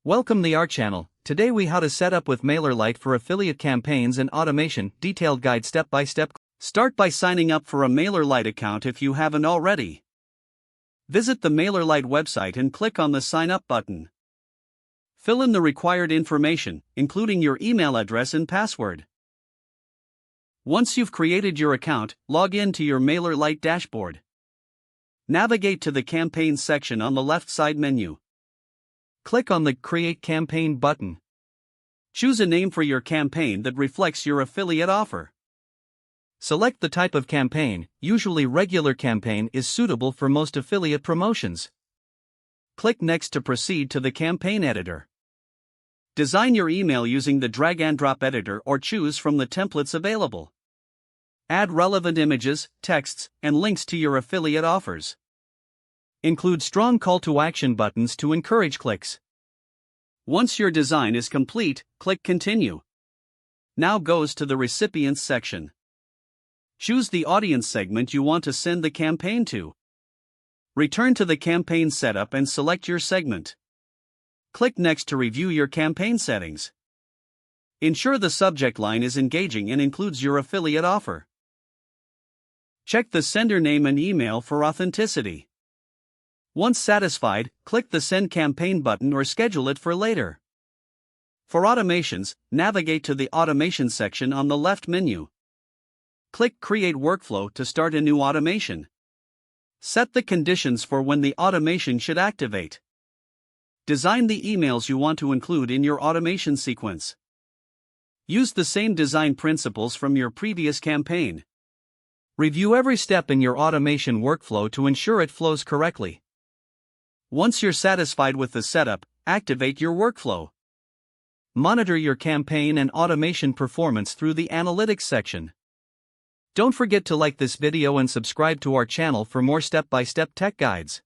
Welcome to our channel. Today we how to set up with MailerLite for affiliate campaigns and automation, detailed guide step by step. Start by signing up for a MailerLite account if you haven't already. Visit the MailerLite website and click on the sign up button. Fill in the required information, including your email address and password. Once you've created your account, log in to your MailerLite dashboard. Navigate to the campaign section on the left side menu. Click on the Create Campaign button. Choose a name for your campaign that reflects your affiliate offer. Select the type of campaign. Usually regular campaign is suitable for most affiliate promotions. Click Next to proceed to the campaign editor. Design your email using the drag and drop editor or choose from the templates available. Add relevant images, texts, and links to your affiliate offers. Include strong call to action buttons to encourage clicks. Once your design is complete, click Continue. Now goes to the Recipients section. Choose the audience segment you want to send the campaign to. Return to the campaign setup and select your segment. Click Next to review your campaign settings. Ensure the subject line is engaging and includes your affiliate offer. Check the sender name and email for authenticity. Once satisfied, click the Send Campaign button or schedule it for later. For automations, navigate to the Automation section on the left menu. Click Create Workflow to start a new automation. Set the conditions for when the automation should activate. Design the emails you want to include in your automation sequence. Use the same design principles from your previous campaign. Review every step in your automation workflow to ensure it flows correctly. Once you're satisfied with the setup, activate your workflow. Monitor your campaign and automation performance through the Analytics section. Don't forget to like this video and subscribe to our channel for more step-by-step tech guides.